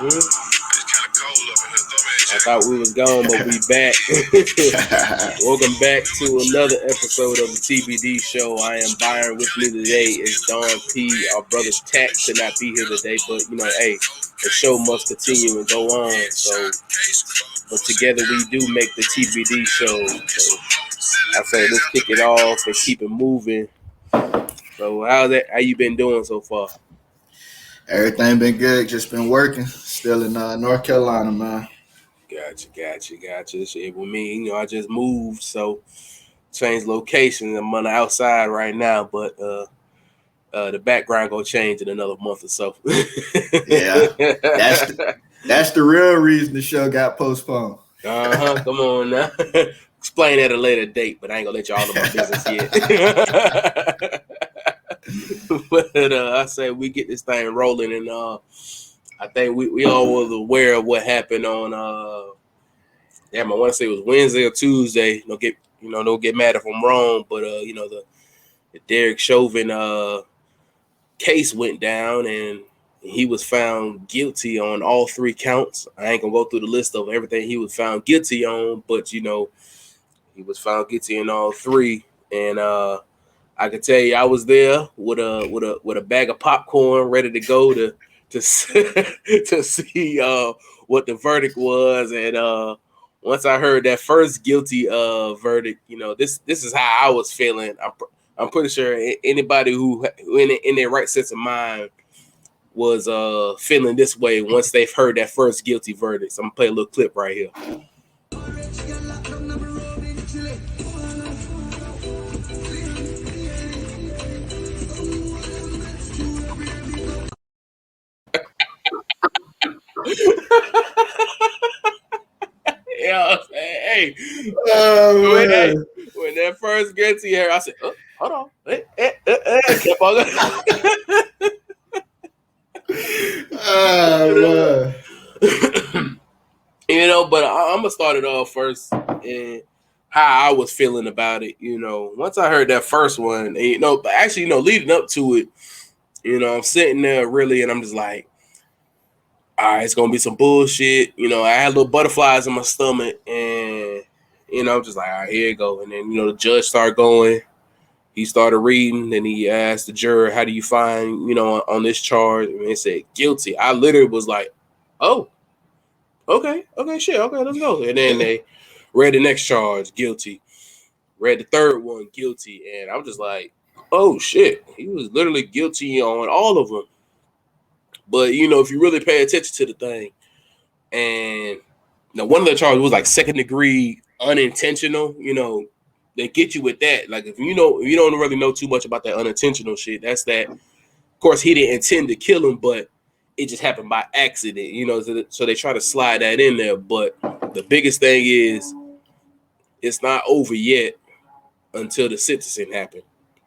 I thought we was gone, but we back. Welcome back to another episode of the TBD show. I am Byron. With me today is Don P. Our brother Tax could not be here today, but hey, the show must continue and go on. So, but together we do make the TBD show. So I say let's kick it off and keep it moving. So how you been doing so far? Everything been good. Just been working. Still in North Carolina, man. Gotcha. Shit, with me, I just moved, so changed location. I'm on the outside right now, but the background gonna change in another month or so. Yeah, that's the real reason the show got postponed. Come on now. Explain at a later date, but I ain't gonna let y'all know my business yet. But I say we get this thing rolling, and I think we all was aware of what happened on I want to say it was Wednesday or Tuesday. Don't get mad if I'm wrong, but the Derek Chauvin case went down, and he was found guilty on all three counts. I ain't gonna go through the list of everything he was found guilty on, but he was found guilty in all three, and I can tell you, I was there with a bag of popcorn, ready to go to to see what the verdict was. And once I heard that first guilty verdict, this is how I was feeling. I'm pretty sure anybody who in their right sense of mind was feeling this way once they've heard that first guilty verdict. So I'm gonna play a little clip right here. Yeah, hey, when that first guilty here, I said, oh, hold on, kept on but I'm gonna start it off first and how I was feeling about it. Once I heard that first one, and, but actually, leading up to it, I'm sitting there really, and I'm just like, all right, it's gonna be some bullshit. I had little butterflies in my stomach, and I'm just like, all right, here you go. And then the judge started going. He started reading, and he asked the juror, "How do you find on this charge?" And they said guilty. I literally was like, "Oh, okay, shit, okay, let's go." And then they read the next charge, guilty. Read the third one, guilty, and I'm just like, "Oh shit!" He was literally guilty on all of them. But if you really pay attention to the thing, and one of the charges was like second degree unintentional. They get you with that. Like if you don't really know too much about that unintentional shit, that's that. Of course, he didn't intend to kill him, but it just happened by accident. So they try to slide that in there. But the biggest thing is, it's not over yet until the sentencing happened,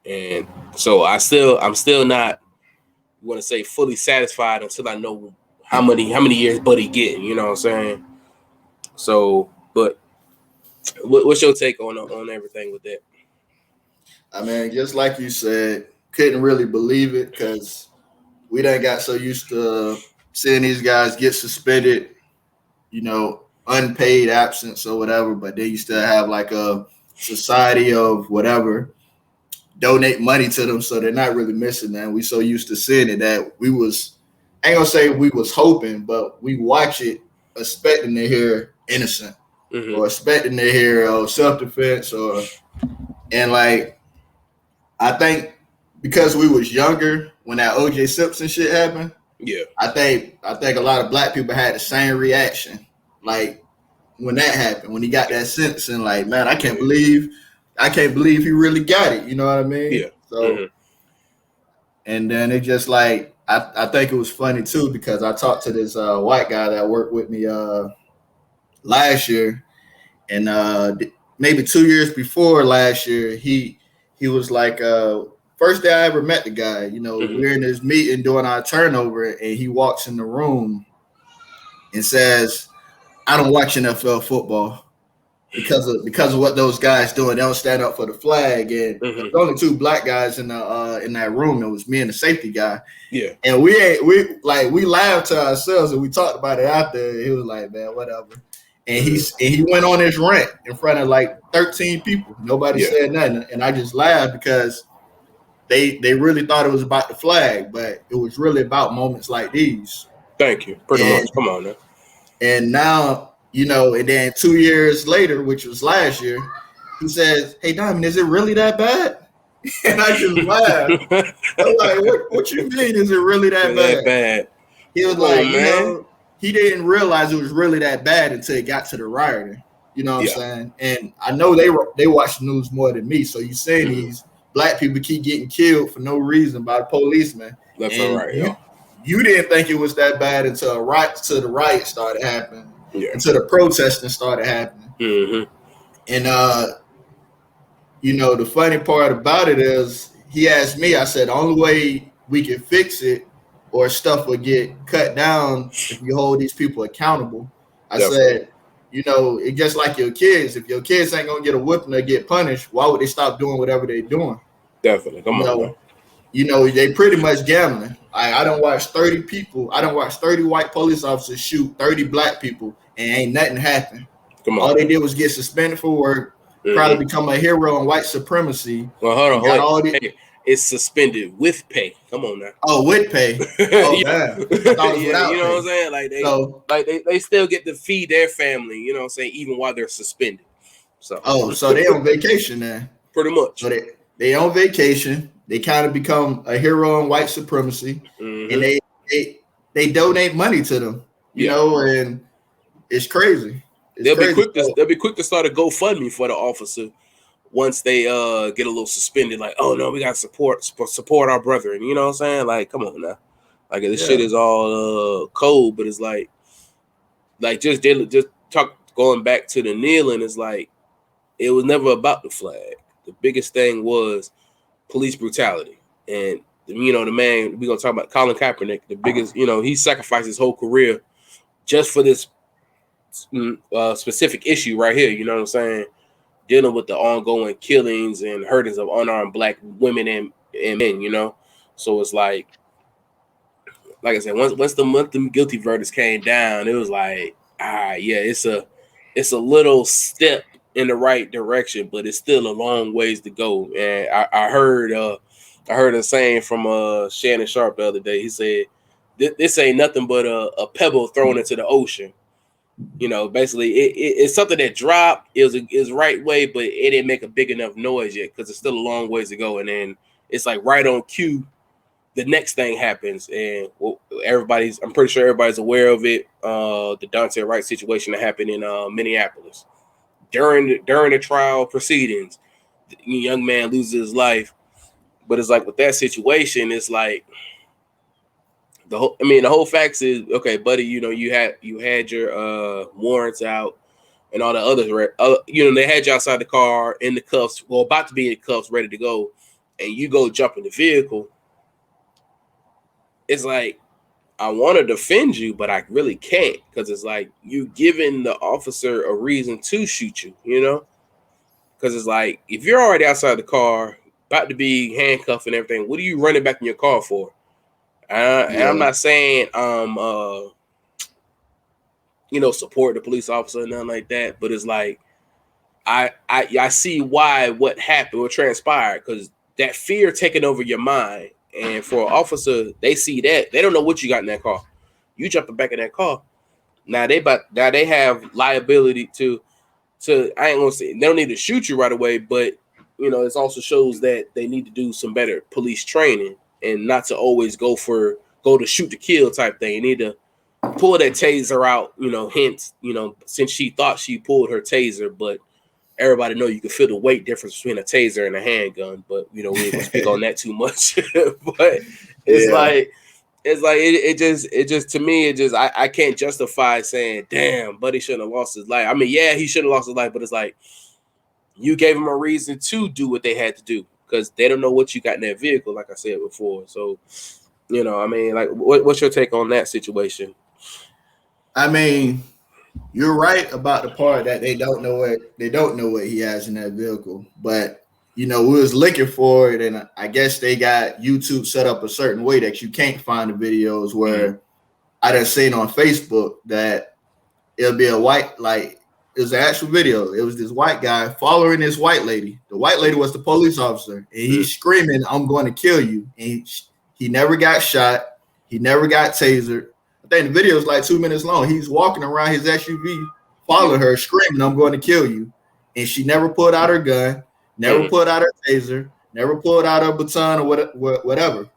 and so I'm still not want to say fully satisfied until I know how many years Buddy getting. You know what I'm saying? So, but what's your take on everything with that? I mean, just like you said, couldn't really believe it because we done got so used to seeing these guys get suspended, unpaid absence or whatever, but then you still have like a society of whatever donate money to them, so they're not really missing that. We so used to seeing it that I ain't gonna say we was hoping, but we watch it expecting to hear innocent or expecting to hear self-defense and like I think because we was younger when that OJ Simpson shit happened. Yeah, I think a lot of black people had the same reaction. Like when that happened, when he got that sentence, and like, man, I can't believe he really got it. You know what I mean? Yeah. So, and then it just like I think it was funny too because I talked to this white guy that worked with me last year, and maybe 2 years before last year, he was like, first day I ever met the guy. We're in this meeting doing our turnover, and he walks in the room and says, "I don't watch NFL football." because of what those guys doing. They don't stand up for the flag, and Mm-hmm. there's only two black guys in the in that room. It was me and the safety guy. Yeah. And we laughed to ourselves and we talked about it after. He was like, man, whatever. And he went on his rant in front of like 13 people. Nobody Yeah. said nothing, and I just laughed because they really thought it was about the flag, but it was really about moments like these. Thank you. Pretty And much. Come on now. and now, and then 2 years later, which was last year, he says, "Hey, Diamond, is it really that bad?" And I just laughed. I'm like, what you mean? Is it really that That bad? bad. He was Come like, on, man. he didn't realize it was really that bad until it got to the rioting. You know what I'm Yeah. saying? And I know they watch the news more than me. So you saying these black people keep getting killed for no reason by the policemen, Left and and right, y'all. you didn't think it was that bad until the riot started happening, Yeah. until the protesting started happening. Mm-hmm. And the funny part about it is he asked me, I said, the only way we can fix it or stuff will get cut down if you hold these people accountable. I Definitely. said, it's just like your kids. If your kids ain't gonna get a whipping or get punished, why would they stop doing whatever they're doing? Definitely. Come on now. They pretty much gambling. I don't watch 30 people. I don't watch 30 white police officers shoot 30 black people and ain't nothing happen. Come on. All they did was get suspended for work, probably become a hero in white supremacy. Well, hold on. Hey, it's suspended with pay. Come on now. Oh, with pay. Oh, damn. I thought it was without you know pay. what I'm saying? Like they still get to feed their family, you know what I'm saying, even while they're suspended. So they on vacation then. Pretty much. So they on vacation. They kind of become a hero in white supremacy. And they donate money to them. And it's crazy. They'll be quick to start a GoFundMe for the officer once they get a little suspended. Like, oh no, we got to support our brethren. You know what I'm saying? Like, come on now. Like this shit is all cold, but it's like just going back to the kneeling. It's like it was never about the flag. The biggest thing was police brutality, and the man we're gonna talk about, Colin Kaepernick. The biggest, he sacrificed his whole career just for this specific issue right here. You know what I'm saying? Dealing with the ongoing killings and hurtings of unarmed black women and men. So it's like I said, once the guilty verdicts came down, it was like, it's a little step in the right direction, but it's still a long ways to go. And I heard a saying from Shannon Sharp the other day. He said, "This ain't nothing but a pebble thrown into the ocean." Basically, it's something that dropped. It was right way, but it didn't make a big enough noise yet because it's still a long ways to go. And then it's like right on cue, the next thing happens, and I'm pretty sure everybody's aware of it. The Dante Wright situation that happened in Minneapolis during the trial proceedings. The young man loses his life, but it's like with that situation, it's like the whole facts is okay, buddy. You had your warrants out and all the others. They had you outside the car in the cuffs, about to be in the cuffs, ready to go, and you go jump in the vehicle. It's like, I want to defend you, but I really can't, because it's like you giving the officer a reason to shoot you, because it's like, if you're already outside the car, about to be handcuffed and everything, what are you running back in your car for? And I'm not saying support the police officer or nothing like that, but it's like I see why what happened, what transpired, because that fear taking over your mind. And for an officer, they see that, they don't know what you got in that car. You jumping back in that car. Now they have liability to I ain't gonna say they don't need to shoot you right away, but it also shows that they need to do some better police training and not to always go to shoot to kill type thing. You need to pull that taser out, hence, since she thought she pulled her taser, but everybody know you can feel the weight difference between a taser and a handgun, but we ain't gonna speak on that too much. But it just to me, I can't justify saying, damn, buddy shouldn't have lost his life. I mean, yeah, he should have lost his life, but it's like you gave him a reason to do what they had to do, because they don't know what you got in that vehicle, like I said before. So, like, what's your take on that situation? I mean, You're right about the part that they don't know what he has in that vehicle. But we was looking for it, and I guess they got YouTube set up a certain way that you can't find the videos. Where I done seen on Facebook that it'll be a white, like, it was an actual video. It was this white guy following this white lady. The white lady was the police officer, and he's screaming, "I'm going to kill you!" And he never got shot. He never got tasered. I think the video is like 2 minutes long. He's walking around his SUV, following her, screaming, "I'm going to kill you!" And she never pulled out her gun, never pulled out her taser, never pulled out her baton or whatever.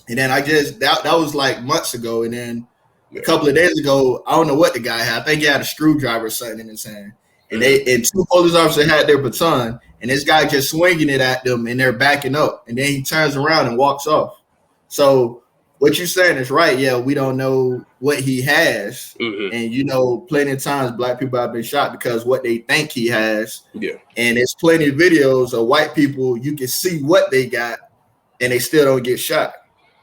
And then that was like months ago, and then a couple of days ago, I don't know what the guy had. I think he had a screwdriver or something in his hand. And two police officers had their baton, and this guy just swinging it at them, and they're backing up. And then he turns around and walks off. So what you're saying is right. Yeah, we don't know what he has. And, plenty of times black people have been shot because what they think he has. Yeah. And there's plenty of videos of white people, you can see what they got, and they still don't get shot.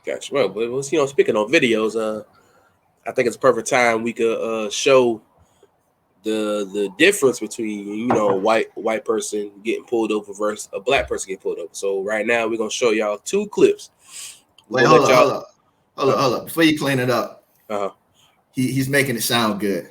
Gotcha. Well, speaking on videos, I think it's a perfect time we could show the difference between a white person getting pulled over versus a black person getting pulled over. So right now we're gonna show y'all 2 clips. Wait, hold up. Before you clean it up, he's making it sound good.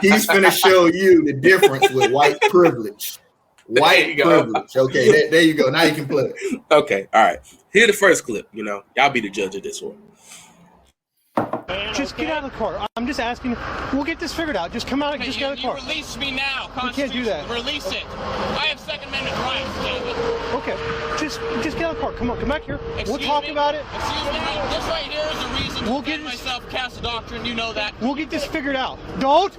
He's gonna show you the difference with white privilege. White privilege. Okay, there you go. Now you can play it. Okay, all right. Here's the first clip. Y'all be the judge of this one. Just get out of the car. I'm just asking. We'll get this figured out. Just come out and just get out of the car. You release me now. You can't do that. Release it. I have Second Amendment rights, David. Okay. Just get out of the car. Come on. Come back here. We'll talk about it. Excuse me. This right here is a reason to defend myself, cast a doctrine. You know that. We'll get this figured out. Don't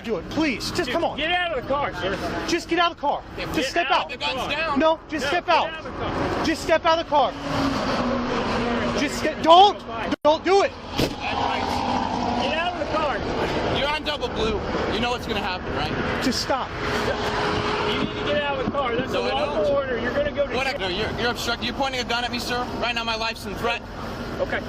do it. Please. Just come on. Get out of the car, sir. Just get out of the car. Just step out. The gun's down. No, just step out. Just step out of the car. Don't do it. Get out of the car. You're on double blue. You know what's going to happen, right? Just stop. You need to get out of the car. That's a lawful order. You're going to go to jail. No, you're obstructing. You're pointing a gun at me, sir. Right now, my life's in threat. Okay.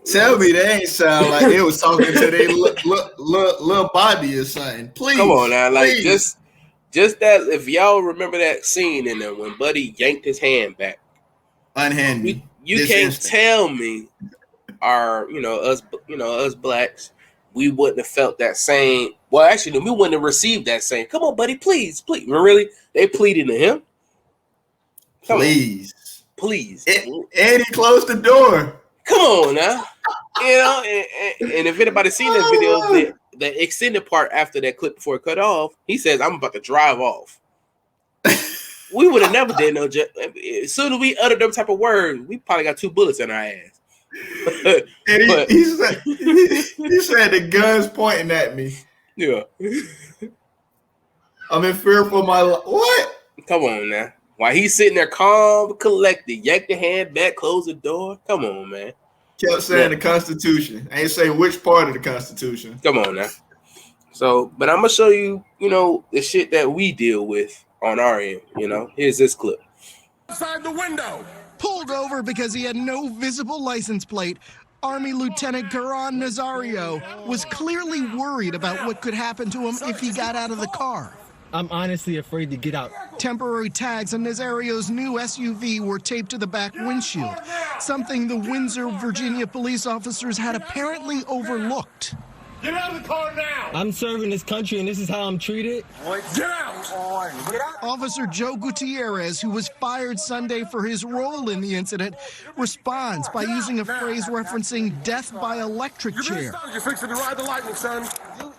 Tell me they ain't sound like they was talking to their little body or something. Please. Come on now. Like, just that, if y'all remember that scene in there when Buddy yanked his hand back. Unhandy. You can't tell me us blacks, we wouldn't have felt that same. Well, actually, we wouldn't have received that same. Come on, buddy, please. Really? They pleading to him? Please. And he closed the door. Come on now. And if anybody's seen that video, the extended part after that clip before it cut off, he says, "I'm about to drive off." We would have never did no. As soon as we uttered them type of words, we probably got 2 bullets in our ass. And he said the gun's pointing at me. Yeah. I'm in fear for my life. What? Come on now. While he's sitting there calm, collected, yank the hand back, close the door. Come on, man. Kept saying the Constitution. I ain't saying which part of the Constitution. Come on now. So, but I'm gonna show you, the shit that we deal with on our end. Here's this clip. Outside the window. Pulled over because he had no visible license plate, Army Lieutenant Karan Nazario was clearly worried about what could happen to him if he got out of the car. I'm honestly afraid to get out. Temporary tags on Nazario's new SUV were taped to the back windshield, something the Windsor, Virginia police officers had apparently overlooked. Get out of the car now! I'm serving this country and this is how I'm treated. Get out! Officer Joe Gutierrez, who was fired Sunday for his role in the incident, responds by using a phrase referencing death by electric chair. You're fixing to ride the lightning, son.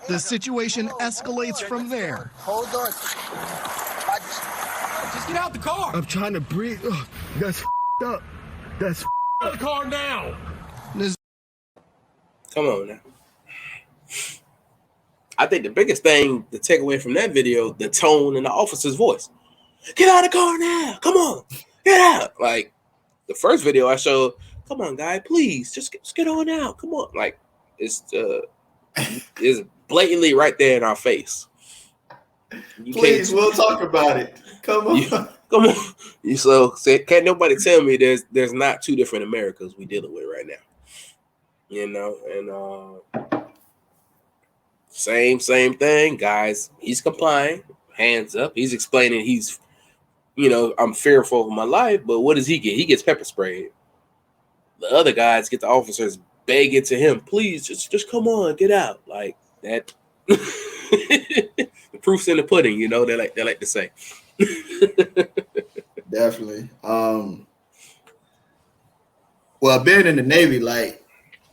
The situation escalates from there. Hold on. Just get out the car. I'm trying to breathe. Ugh, that's up. That's Get out of the car now. Come on now. I think the biggest thing to take away from that video, the tone and the officer's voice. Get out of the car now. Come on. Get out. Like the first video I showed, come on, guy, please. Just get on out. Come on. Like it's blatantly right there in our face. Please, we'll talk about it. Come on. Come on. So can't nobody tell me there's not 2 different Americas we dealing with right now. you know, and same thing, guys. He's complying, hands up. He's explaining he's, I'm fearful of my life, but what does he get? He gets pepper sprayed. The other guys get the officers begging to him, please, just come on, get out. Like that. The proof's in the pudding, they like to say. Definitely. Well, being in the Navy, like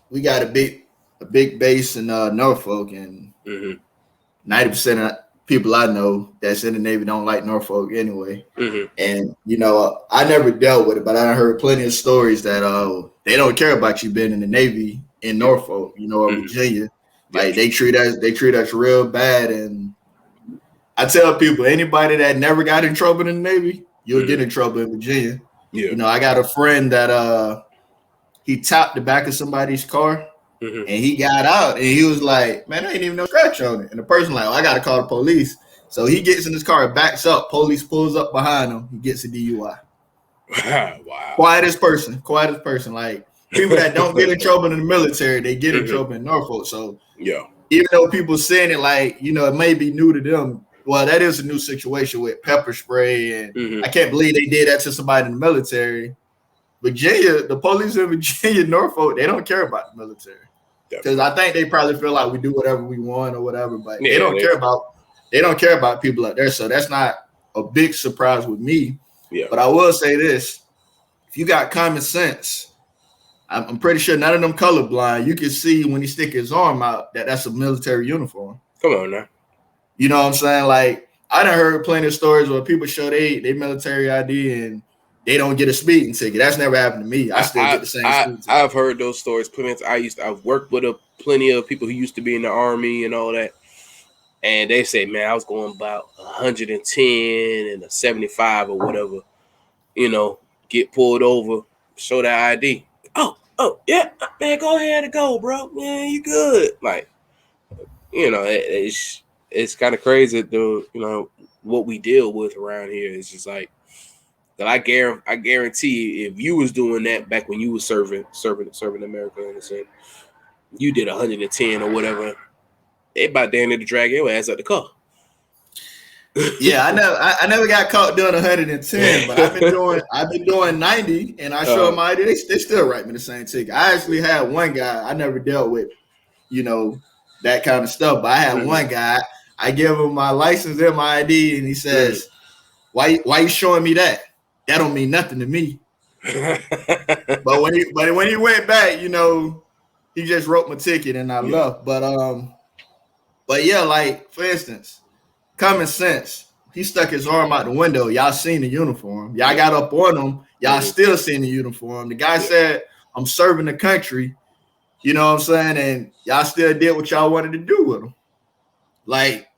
we got a big base in Norfolk, and 90% of people I know that's in the Navy don't like Norfolk anyway. And I never dealt with it, but I heard plenty of stories that they don't care about you being in the Navy in Norfolk, or Virginia. Like they treat us real bad. And I tell people, anybody that never got in trouble in the Navy, you'll get in trouble in Virginia. Yeah. I got a friend that he tapped the back of somebody's car, and he got out, and he was like, man, I ain't even no scratch on it. And the person like, I got to call the police. So he gets in his car, backs up, police pulls up behind him, he gets a DUI. Wow. Quietest person. Like people that don't get in trouble in the military, they get in trouble in Norfolk. So even though people saying it like, it may be new to them, well, that is a new situation with pepper spray, and I can't believe they did that to somebody in the military. Virginia, the police in Virginia, Norfolk, they don't care about the military because I think they probably feel like we do whatever we want or whatever, but they don't care about people up there. So that's not a big surprise with me. Yeah. But I will say this: if you got common sense, I'm pretty sure none of them colorblind. You can see when he stick his arm out that's a military uniform. Come on now. You know what I'm saying? Like I done heard plenty of stories where people show they military ID and they don't get a speeding ticket. That's never happened to me. I still get the same speeding ticket. I've heard those stories. I've worked with plenty of people who used to be in the Army and all that. And they say, man, I was going about 110 and a 75 or whatever, get pulled over, show that ID. Oh, yeah, man, go ahead and go, bro. Man, you good. Like, it's kind of crazy, what we deal with around here. It's just like, I guarantee if you was doing that back when you was serving America, in a sense, you did 110 or whatever, they about damn near to drag your ass out the car. Yeah, I never got caught doing 110, but I've been doing 90, and I show them my ID. They still write me the same ticket. I actually had one guy I never dealt with, that kind of stuff, but I had one guy. I give him my license and my ID, and he says, "Why you showing me that? That don't mean nothing to me." but when he went back, he just wrote my ticket and I left. But yeah, like for instance, common sense. He stuck his arm out the window. Y'all seen the uniform. Y'all got up on him. Y'all still seen the uniform. The guy said, "I'm serving the country." You know what I'm saying? And y'all still did what y'all wanted to do with him. Like,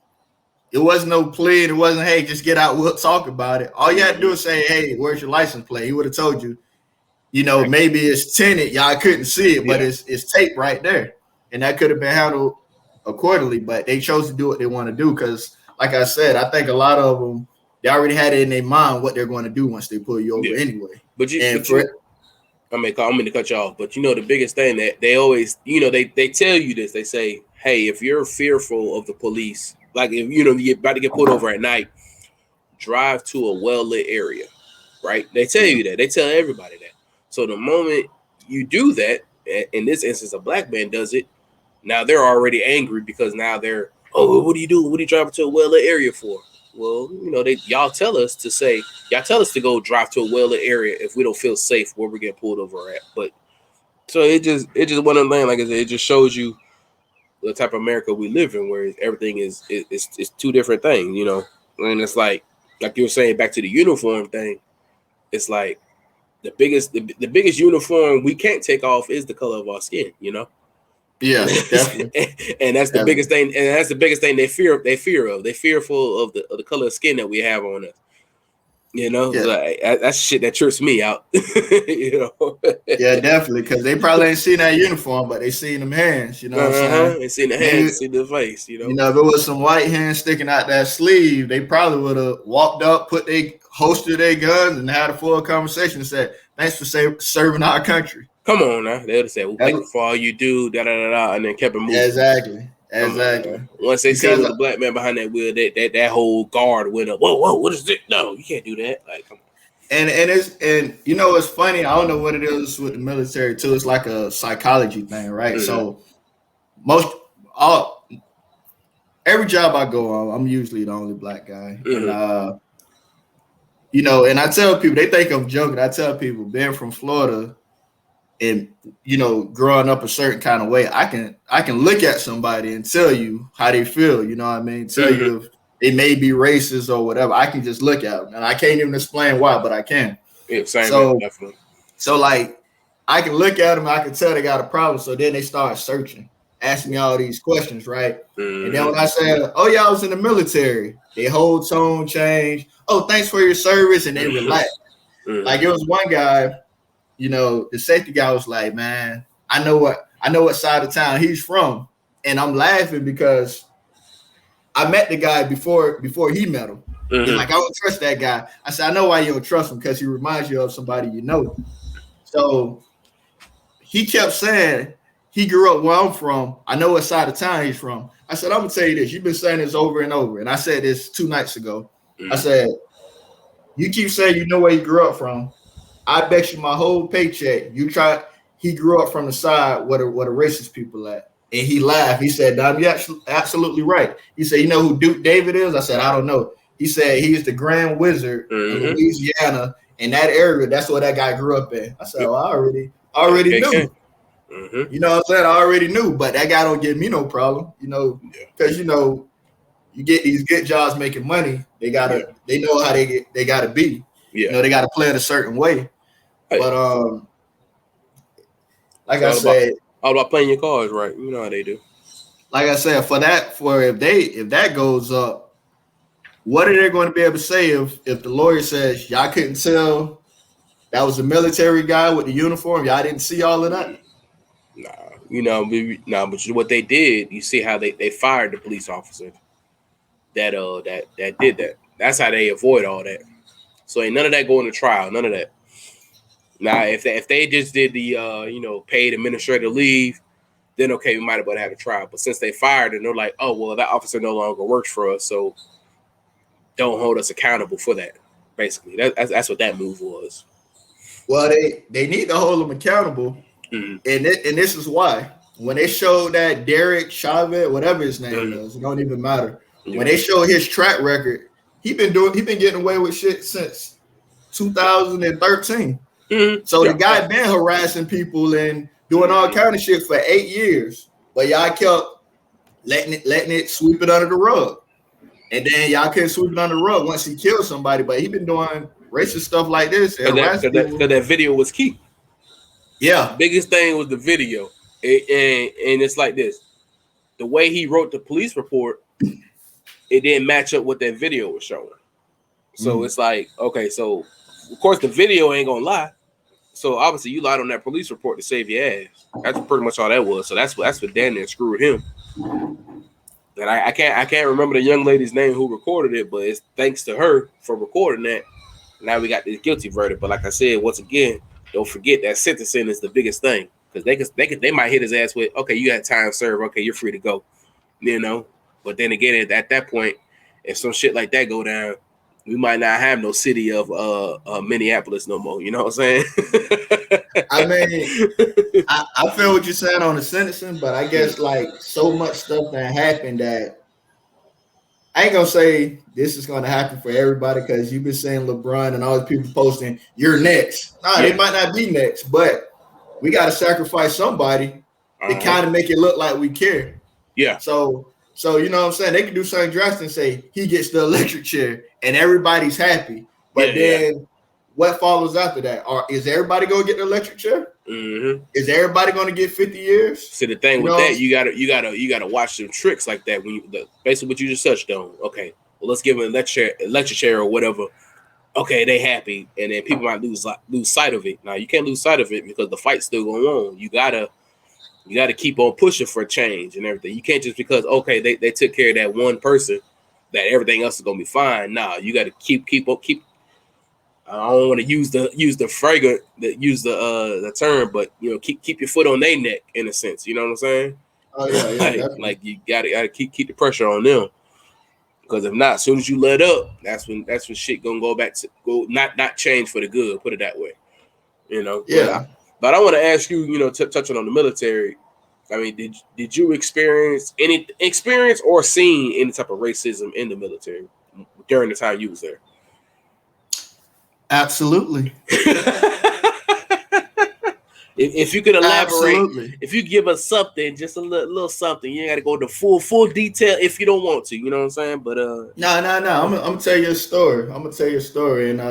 it wasn't no plea. It wasn't, hey, just get out. We'll talk about it. All you had to do is say, hey, where's your license plate? He would have told you, maybe it's tinted. Y'all couldn't see it, but it's taped right there. And that could have been handled accordingly. But they chose to do what they want to do because, like I said, I think a lot of them, they already had it in their mind what they're going to do once they pull you over anyway. I'm going to cut you off. But, the biggest thing that they always, they tell you this. They say, hey, if you're fearful of the police, like if you're about to get pulled over at night, drive to a well-lit area, right? They tell you that. They tell everybody that. So the moment you do that, in this instance, a black man does it, now they're already angry because now they're, oh, what are you doing? What are you driving to a well-lit area for? Well, y'all tell us to go drive to a well-lit area if we don't feel safe where we're getting pulled over at. But so it just one of the things, like I said, it just shows you the type of America we live in, where everything is two different things, and it's like you were saying, back to the uniform thing. It's like the biggest uniform we can't take off is the color of our skin, Yeah, definitely. And that's the biggest thing. And that's the biggest thing they fear of. They're fearful of the color of skin that we have on us. Like, that's shit that trips me out. Yeah, definitely, because they probably ain't seen that uniform, but they seen them hands. You know what I'm saying? They seen the hands, they seen the face. If it was some white hands sticking out that sleeve, they probably would have walked up, holstered their guns, and had a full conversation and said, "Thanks for serving our country." Come on now. They would have said, "Well, thank you for all you do," da da da da, and then kept it moving. Exactly. Once they see it was a black man behind that wheel, that whole guard went up. Whoa, what is this? No, you can't do that. Like, come on. And you know it's funny. I don't know what it is with the military too. It's like a psychology thing, right? So every job I go on, I'm usually the only black guy, and you know, and I tell people they think I'm joking. I tell people being from Florida and you know growing up a certain kind of way, I can look at somebody and tell you how they feel. You know what I mean? Tell you if they may be racist or whatever. I can just look at them, and I can't even explain why, but I can. Yeah, same. Definitely. So like, I can look at them, I can tell they got a problem. So then they start searching, asking me all these questions, right? And then when I say, "Oh yeah, I was in the military," their whole tone changed. "Oh, thanks for your service," and they relax. Like it was one guy, you know, the safety guy was like, "Man, I know what side of town he's from," and I'm laughing because I met the guy before he met him. He's like, "I don't trust that guy." I said, "I know why you don't trust him, because he reminds you of somebody you know." So he kept saying he grew up where I'm from. I know what side of town he's from. I said, "I'm gonna tell you this. You've been saying this over and over." And I said this 2 nights ago. I said, "You keep saying you know where he grew up from. I bet you my whole paycheck he grew up from the side where the racist people at." And he laughed. He said, "Dom, you're absolutely right." He said, "You know who Duke David is?" I said, "I don't know." He said, "He's the Grand Wizard in Louisiana. In that area, that's where that guy grew up in." I said, "Well, I already knew." You know what I'm saying? I already knew, but that guy don't give me no problem, you know, because you know, you get these good jobs making money. They know how they gotta be. You know, they gotta play it a certain way. But like I said, all about playing your cards right. You know how they do. Like I said, if that goes up, what are they going to be able to say if the lawyer says y'all couldn't tell that was a military guy with the uniform? Y'all didn't see all of that? But what they did, you see how they fired the police officer that did that. That's how they avoid all that. So ain't none of that going to trial, none of that. Now, if they just did the paid administrative leave, then okay, we might have had a trial. But since they fired and they're like, "Oh well, that officer no longer works for us, so don't hold us accountable for that." Basically, that's what that move was. Well, they need to hold them accountable, and this is why. When they showed that Derek Chauvin, whatever his name is, it don't even matter. When they showed his track record, he been getting away with shit since 2013. So the guy been harassing people and doing all kind of shit for 8 years, but y'all kept letting it sweep it under the rug. And then y'all couldn't sweep it under the rug once he killed somebody, but he been doing racist stuff like this. Because that video was key. Yeah. The biggest thing was the video. And it's like this. The way he wrote the police report, it didn't match up what that video was showing. So it's like, okay, so of course the video ain't gonna lie. So obviously you lied on that police report to save your ass. That's pretty much all that was. So that's what Dan there screwed him. And I can't remember the young lady's name who recorded it, but it's thanks to her for recording that. Now we got this guilty verdict. But like I said, once again, don't forget that sentencing is the biggest thing, because they might hit his ass with, okay, you got time served, okay, you're free to go, you know. But then again, at that point, if some shit like that go down, we might not have no city of Minneapolis no more. You know what I'm saying? I mean, I feel what you're saying on the sentencing, but I guess like so much stuff that happened that I ain't gonna say this is gonna happen for everybody, because you've been saying LeBron and all the people posting you're next. They might not be next, but we got to sacrifice somebody to kind of make it look like we care. Yeah. So you know what I'm saying? They can do something drastic and say he gets the electric chair and everybody's happy. But then what follows after that? Or is everybody gonna get the electric chair? Is everybody gonna get 50 years? See, the thing with that, you gotta watch some tricks like that. When basically what you just touched on. Okay, well, let's give them an electric chair or whatever. Okay, they happy, and then people might lose sight of it. Now you can't lose sight of it because the fight's still going on. You gotta keep on pushing for change and everything. You can't just because they took care of that one person that everything else is gonna be fine. Nah, you gotta keep I don't want to use the fragrant the term, but keep your foot on their neck in a sense. You know what I'm saying? Oh yeah, like you gotta keep the pressure on them, because if not, as soon as you let up, that's when shit gonna not change for the good. Put it that way. Yeah. But I want to ask you, touching on the military. I mean, did you experience or seen any type of racism in the military during the time you was there? Absolutely. If you could elaborate, Absolutely. if you give us something, just a little something, you ain't got to go into full detail if you don't want to. You know what I'm saying? But no. I'm gonna tell you a story. And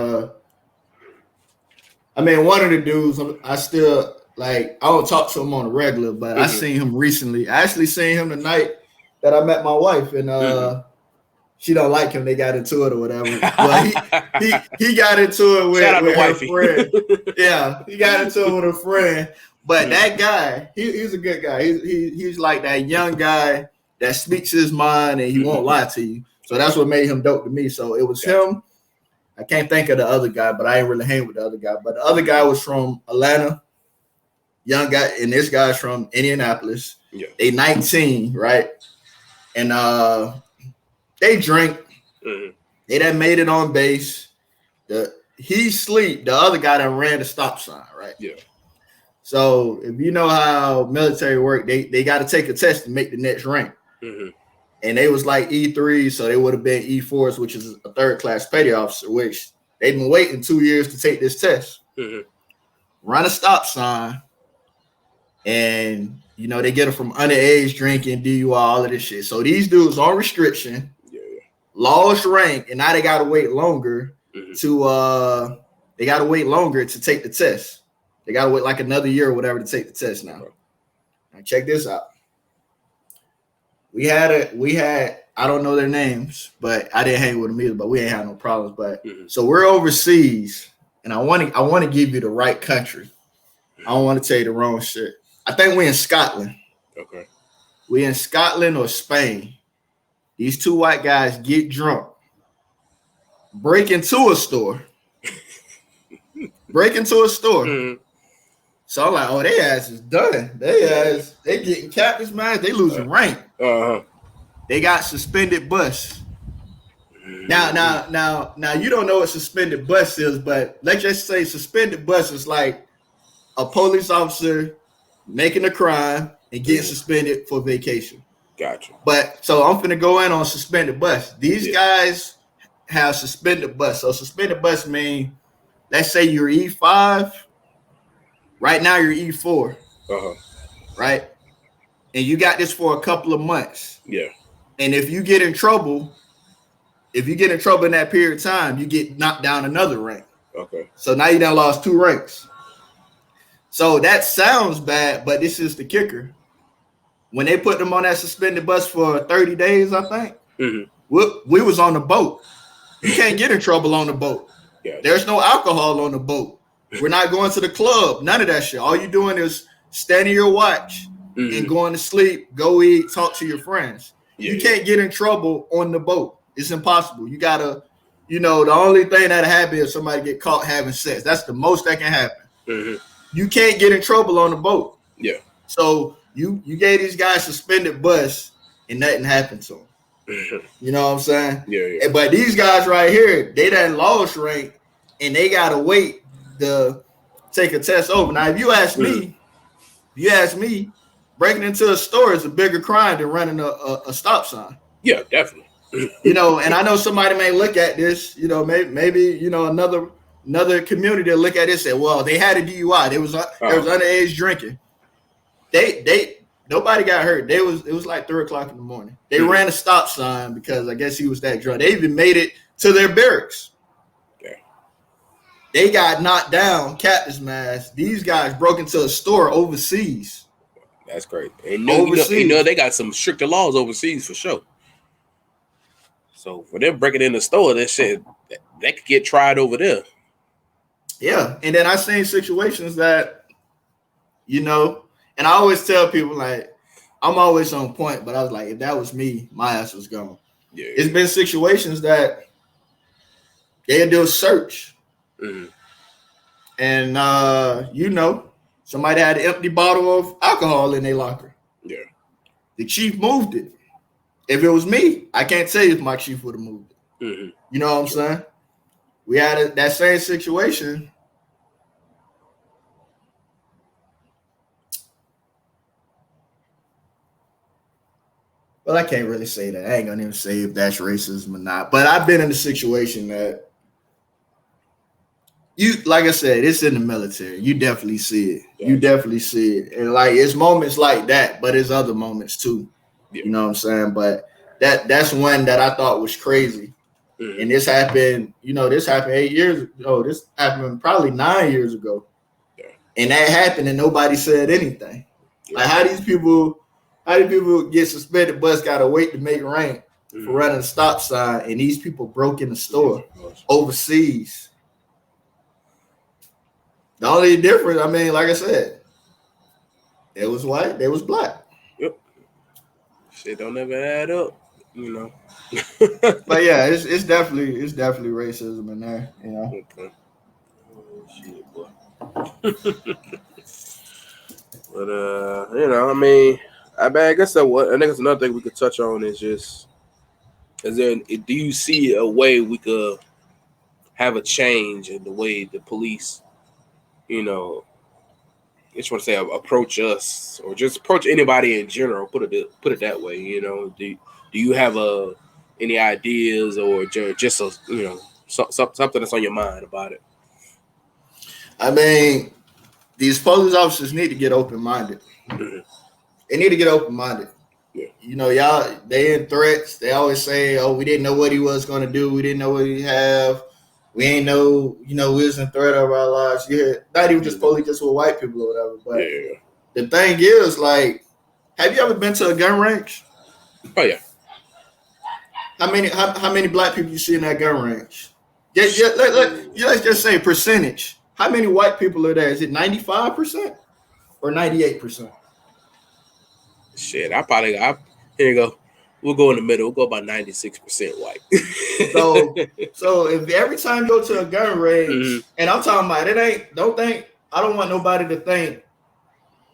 I mean, one of the dudes, I still like. I don't talk to him on a regular, but I seen him recently. I actually seen him the night that I met my wife, and she don't like him. They got into it or whatever. Well, he got into it with her friend. Yeah, he got into it with a friend. But that guy, he's a good guy. He's like that young guy that speaks his mind and he won't lie to you. So that's what made him dope to me. So it was him. I can't think of the other guy, but I ain't really hang with the other guy. But the other guy was from Atlanta, young guy, and this guy's from Indianapolis. Yeah. They 19, right? And they drink. They done made it on base. He sleep. The other guy done ran the stop sign, right? Yeah. So if you know how military work, they got to take a test to make the next rank. And they was like E3, so they would have been E4s, which is a third class petty officer, which they've been waiting 2 years to take this test. Run a stop sign, and they get it from underage drinking, DUI, all of this shit. So these dudes on restriction, lost rank, and now they gotta wait longer to take the test. They gotta wait like another year or whatever to take the test now. Now check this out. We had I don't know their names, but I didn't hang with them either, but we ain't had no problems. But so we're overseas, and I want to give you the right country. I don't want to tell you the wrong shit. I think we're in Scotland. Okay. We're in Scotland or Spain. These two white guys get drunk, break into a store. So I'm like, oh, they ass is done. They getting captain's man. They losing rank. They got suspended bus. Now, you don't know what suspended bus is, but let's just say suspended bus is like a police officer making a crime and getting suspended for vacation. Gotcha. But so I'm finna go in on suspended bus. These guys have suspended bus. So suspended bus mean, let's say you're E5. Right now you're E4. Right? And you got this for a couple of months. Yeah. And if you get in trouble in that period of time, you get knocked down another rank. Okay. So now you done lost 2 ranks. So that sounds bad, but this is the kicker. When they put them on that suspended bus for 30 days, I think, we was on the boat. You can't get in trouble on the boat. Yeah. There's no alcohol on the boat. We're not going to the club. None of that shit. All you're doing is standing your watch and going to sleep, go eat, talk to your friends. You can't get in trouble on the boat. It's impossible. You gotta, the only thing that'll happen is somebody get caught having sex. That's the most that can happen. You can't get in trouble on the boat. Yeah. So you gave these guys suspended bus and nothing happened to them. You know what I'm saying? Yeah. But these guys right here, they done lost rank and they gotta wait to take a test over. Now, if you ask me, breaking into a store is a bigger crime than running a stop sign. Yeah, definitely. And I know somebody may look at this, maybe another community will look at this and say, well, they had a DUI. There was underage drinking. Nobody got hurt. It was like 3:00 in the morning. They ran a stop sign because I guess he was that drunk. They even made it to their barracks. They got knocked down, captain's mask. These guys broke into a store overseas. That's great. And they got some stricter laws overseas for sure. So for them breaking in the store, that shit, they could get tried over there. Yeah. And then I seen situations that, and I always tell people, like, I'm always on point, but I was like, if that was me, my ass was gone. Yeah. It's been situations that they'll do a search. Mm-hmm. And somebody had an empty bottle of alcohol in their locker. Yeah. The chief moved it. If it was me, I can't tell you if my chief would have moved it. Mm-hmm. You know what I'm saying? We had that same situation. Well, I can't really say that. I ain't gonna even say if that's racism or not. But I've been in a situation that like I said, it's in the military. You definitely see it. You definitely see it. And like it's moments like that, but it's other moments too. Yeah. You know what I'm saying? But that's one that I thought was crazy. Mm-hmm. And this happened 8 years ago. This happened probably 9 years ago. Yeah. And that happened and nobody said anything. Yeah. Like how do people get suspended but gotta wait to make rank for running a stop sign, and these people broke in the store overseas? The only difference, I mean, like I said, it was white, they was black. Yep. Shit don't never add up, you know. But yeah, it's definitely racism in there, you know. Okay. Oh, shit, boy. But I mean, I guess I think it's another thing we could touch on is just, do you see a way we could have a change in the way the police, I just want to say approach us or just approach anybody in general. Put it that way. Do you have any ideas or just something that's on your mind about it? I mean, these police officers need to get open-minded. Mm-hmm. They need to get open-minded. Yeah. They in threats. They always say, "Oh, we didn't know what he was going to do. We didn't know what he have. We ain't know, we was in threat of our lives." Yeah, not even just police, just with white people or whatever. But the thing is, like, have you ever been to a gun range? Oh yeah. How many black people you see in that gun range? Let's just say percentage. How many white people are there? Is it 95% or 98%? Shit, here you go. We'll go in the middle. We'll go about 96% white. so if every time you go to a gun range, and I'm talking about I don't want nobody to think,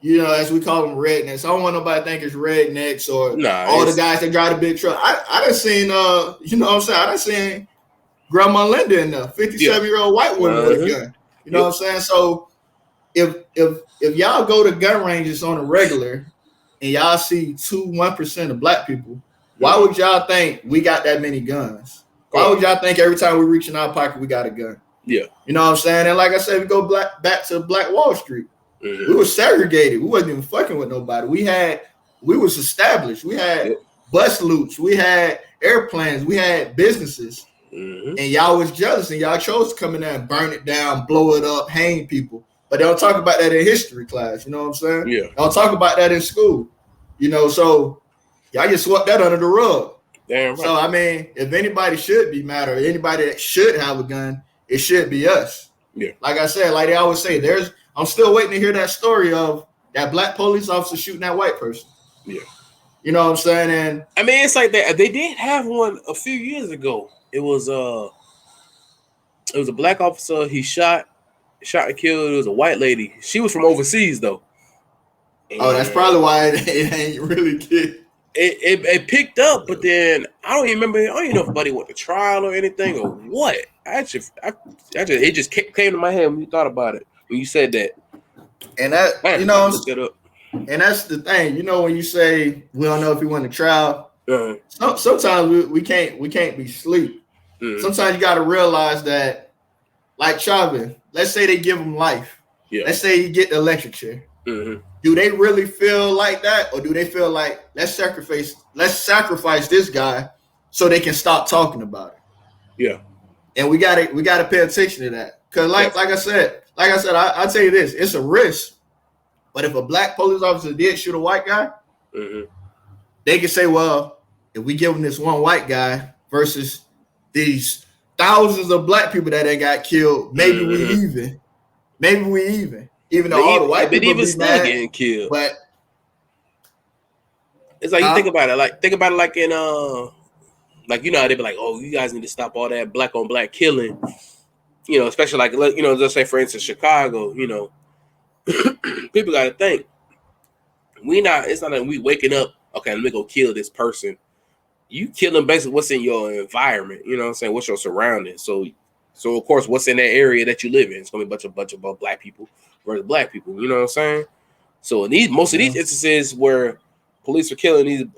as we call them rednecks. I don't want nobody to think it's rednecks or all the guys that drive a big truck. I done seen, what I'm saying? I done seen Grandma Linda in there, 57-year-old white woman with a gun. You know what I'm saying? So if y'all go to gun ranges on a regular and y'all see 1% of black people, why would y'all think we got that many guns? Why would y'all think every time we reach in our pocket, we got a gun? Yeah. You know what I'm saying? And like I said, we go back to Black Wall Street. Mm-hmm. We were segregated. We wasn't even fucking with nobody. We was established. We had bus loops. We had airplanes. We had businesses. Mm-hmm. And y'all was jealous and y'all chose to come in there and burn it down, blow it up, hang people. But they don't talk about that in history class. You know what I'm saying? Yeah. They don't talk about that in school. So y'all just swept that under the rug. Damn right. So, I mean, if anybody should be mad or anybody that should have a gun, it should be us. Yeah. Like I said, like they always say, I'm still waiting to hear that story of that black police officer shooting that white person. Yeah. You know what I'm saying? And I mean, it's like that. They did have one a few years ago. It was a black officer. He shot and killed. It was a white lady. She was from overseas though. And that's probably why it ain't really good. It picked up, but then I don't even remember. I don't even know if anybody went to trial or anything or what. It just came to my head when you thought about it. When you said that. And that, look it up. And that's the thing, when you say we don't know if he went to trial. Sometimes we can't be asleep. Mm-hmm. Sometimes you got to realize that, like Chauvin, let's say they give him life. Yeah. Let's say he get the electric chair. Mm-hmm. Do they really feel like that, or do they feel like let's sacrifice this guy so they can stop talking about it? Yeah. And we gotta pay attention to that, because like I said, I tell you this, it's a risk. But if a black police officer did shoot a white guy, they can say, well, if we give him this one white guy versus these thousands of black people that they got killed, maybe we even. Even though all the white people even still mad, getting killed. But it's like you think about it like in like how they be like, oh, you guys need to stop all that black on black killing. you know, especially like, you know, let's say for instance Chicago, you know, people got to think it's not like we waking up, okay, let me go kill this person. You killing basically what's in your environment, you know what I'm saying? What's your surroundings? So of course, what's in that area that you live in? It's gonna be a bunch of black people versus black people, you know what I'm saying? So in most of these instances where police are killing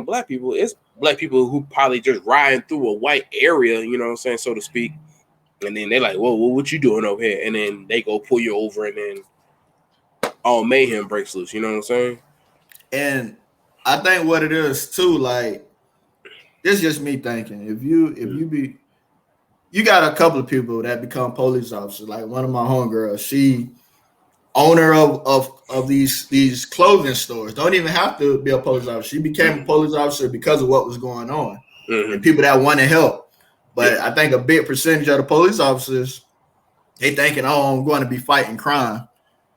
black people, it's black people who probably just riding through a white area, you know what I'm saying, so to speak. And then they're like, whoa, what you doing over here? And then they go pull you over, and then all mayhem breaks loose, you know what I'm saying? And I think what it is too, like, this is just me thinking. If you got a couple of people that become police officers, like one of my homegirls, she owner of these clothing stores, don't even have to be a police officer. She became a police officer because of what was going on and people that want to help. But I think a big percentage of the police officers, they thinking, oh, I'm going to be fighting crime.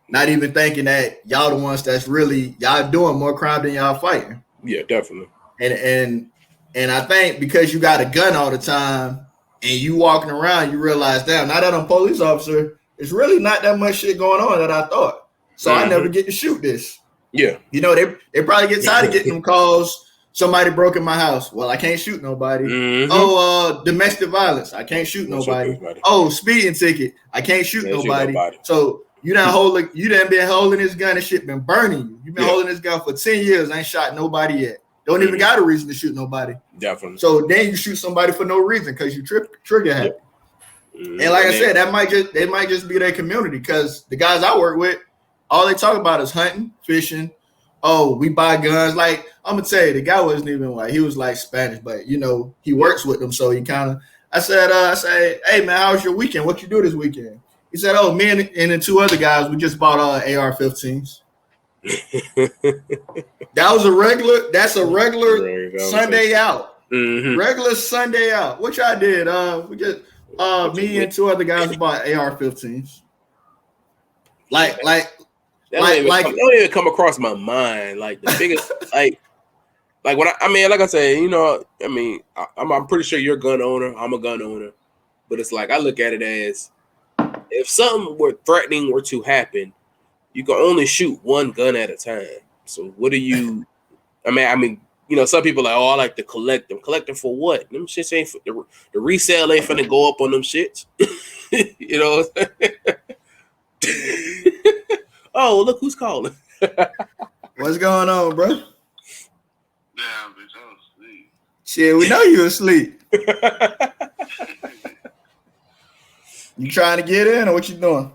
Not even thinking that y'all the ones that's really, y'all doing more crime than y'all fighting. Yeah, definitely. And I think because you got a gun all the time and you walking around, you realize, damn, now that I'm a police officer, it's really not that much shit going on that I thought. So I never get to shoot this. Yeah. You know, they probably get tired of getting them calls. Somebody broke in my house. Well, I can't shoot nobody. Oh, domestic violence. I can't shoot nobody. Oh, speeding ticket. I can't shoot nobody. So you done been holding this gun and shit been burning you. You've been holding this gun for 10 years. Ain't shot nobody yet. Don't even got a reason to shoot nobody. Definitely. So then you shoot somebody for no reason because you trigger happy. And like I said, they might just be their community, because the guys I work with, all they talk about is hunting, fishing. Oh, we buy guns. Like, I'm gonna tell you, the guy wasn't even white. He was like Spanish, but you know, he works with them, so he kind of. I said, hey man, how was your weekend? What you do this weekend? He said, oh, me and the two other guys, we just bought AR-15s. That's a regular Sunday out. Regular Sunday out. Which I did. We just me and two other guys bought AR-15s. Like that don't even come across my mind. Like the biggest, like when like I said, you know, I mean, I'm pretty sure you're a gun owner. I'm a gun owner, but it's like I look at it as if something threatening were to happen, you can only shoot one gun at a time. So what do you? I mean, you know, some people are like, oh, I like to collect them. Collect them for what? Them shits ain't the resale ain't finna go up on them shits. You know. Oh, look who's calling. What's going on, bro? Damn, bitch, I was asleep. Shit, we know you asleep. You trying to get in, or what you doing?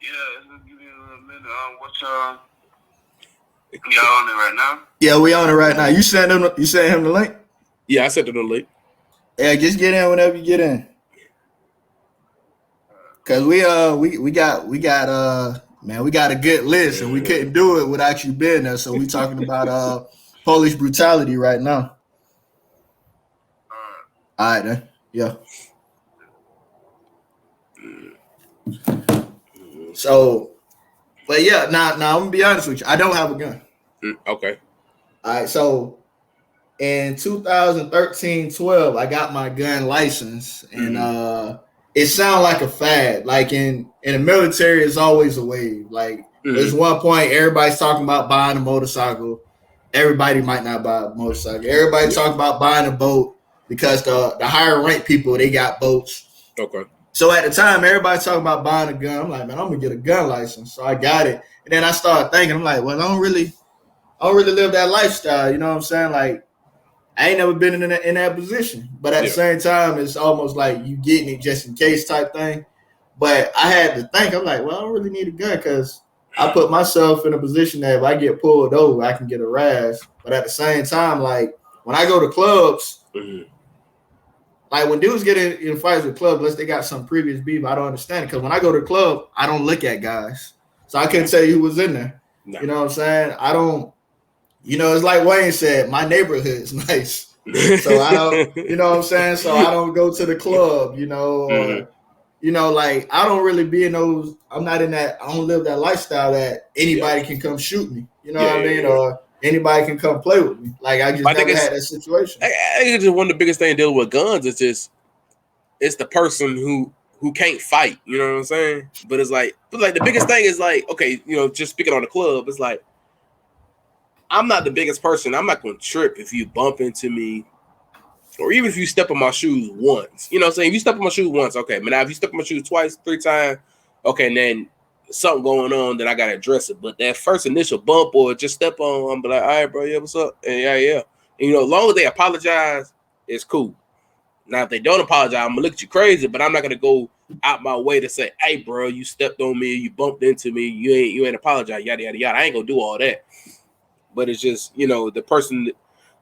Yeah, it's gonna give you a little minute. What y'all on it right now? Yeah, we on it right now. You sent him the link? Yeah, I sent him the link. Yeah, just get in whenever you get in. Cause we got a good list, and we couldn't do it without you being there. So we talking about police brutality right now. All right then. Yeah. So, but yeah, now I'm gonna be honest with you. I don't have a gun. Okay. All right. So in 2013-12, I got my gun license, and it sounds like a fad. Like in the military, it's always a wave. Like there's one point everybody's talking about buying a motorcycle. Everybody might not buy a motorcycle. Everybody talking about buying a boat because the higher ranked people, they got boats. Okay. So at the time, everybody's talking about buying a gun. I'm like, man, I'm gonna get a gun license. So I got it. And then I started thinking, I'm like, well, I don't really live that lifestyle. You know what I'm saying? Like, I ain't never been in that position. But at the same time, it's almost like you getting it just in case type thing. But I had to think, I'm like, well, I don't really need a gun, because I put myself in a position that if I get pulled over, I can get a rash. But at the same time, like when I go to clubs, like when dudes get in fights with clubs, unless they got some previous beef, I don't understand it. Because when I go to the club, I don't look at guys. So I couldn't tell you who was in there. No. You know what I'm saying? I don't, you know, it's like Wayne said, my neighborhood is nice. So I don't, you know what I'm saying? So I don't go to the club, you know, or, you know, like I don't really be in those, I'm not in that, I don't live that lifestyle that anybody can come shoot me. You know what I mean? Or anybody can come play with me. Like I just never had that situation. I think it's just one of the biggest things dealing with guns. It's it's the person who can't fight. You know what I'm saying? But it's like the biggest thing is like, okay, you know, just speaking on the club, it's like I'm not the biggest person. I'm not going to trip if you bump into me, or even if you step on my shoes once. You know what I'm saying? If you step on my shoes once, okay. But now if you step on my shoes twice, 3 times, okay, and then something going on, then I got to address it. But that first initial bump or just step on, I'm be like, all right, bro, yeah, what's up? And yeah. And, you know, as long as they apologize, it's cool. Now, if they don't apologize, I'm going to look at you crazy, but I'm not going to go out my way to say, hey, bro, you stepped on me, you bumped into me, you ain't apologize, yada, yada, yada. I ain't going to do all that. But it's just, you know, the person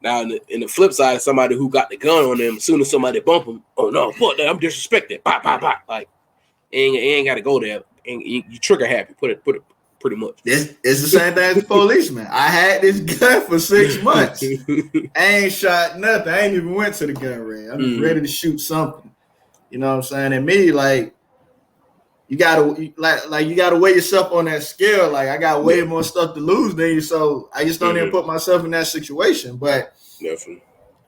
now in the flip side, somebody who got the gun on them, as soon as somebody bump them, oh, no, fuck that, I'm disrespected. Bop, bop, bop. Like, it ain't got to go there. And you trigger happy, put it pretty much. It's the same thing as the policeman. I had this gun for 6 months. I ain't shot nothing. I ain't even went to the gun range. I'm just ready to shoot something. You know what I'm saying? And me, like, you gotta weigh yourself on that scale. Like, I got way more stuff to lose than you, so I just don't even put myself in that situation. But definitely,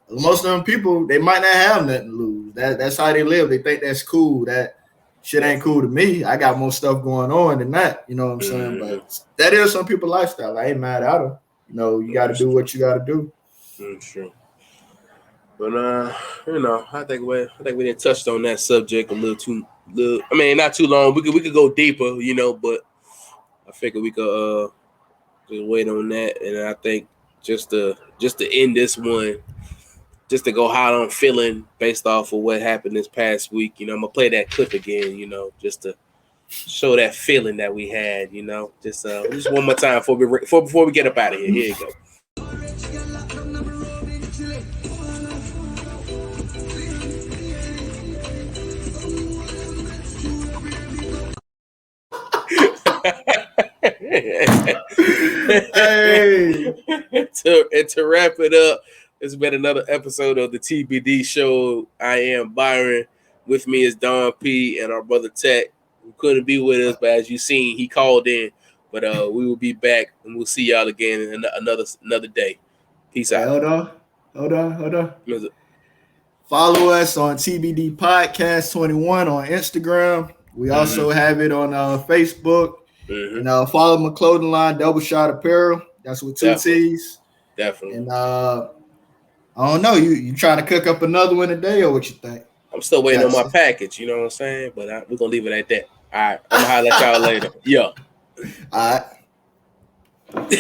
most of them people, they might not have nothing to lose. That's how they live. They think that's cool. That shit ain't cool to me. I got more stuff going on than that. You know what I'm saying? But that is some people's lifestyle. I ain't mad at them. You know, you got to do what you got to do. Sure. But you know, I think we didn't touched on that subject a little. I mean, not too long. We could go deeper, you know, but I figured we could just wait on that. And I think just to end this one, just to go how I'm feeling based off of what happened this past week. You know, I'm gonna play that clip again. You know, just to show that feeling that we had. You know, just one more time before we get up out of here. Here you go. Hey. to wrap it up, it's been another episode of the TBD show. I am Byron. With me is Don P and our brother Tech, who couldn't be with us, but as you seen, he called in. But we will be back, and we'll see y'all again in another day. Peace out. Hold on. Follow us on TBD Podcast 21 on Instagram. We also have it on Facebook. And follow my clothing line, Double Shot Apparel. That's with 2 T's. Definitely. And I don't know, you trying to cook up another one today, or what you think? I'm still waiting on my package, you know what I'm saying? But we're going to leave it at that. All right. I'm going to holler at y'all later. Yeah. All right.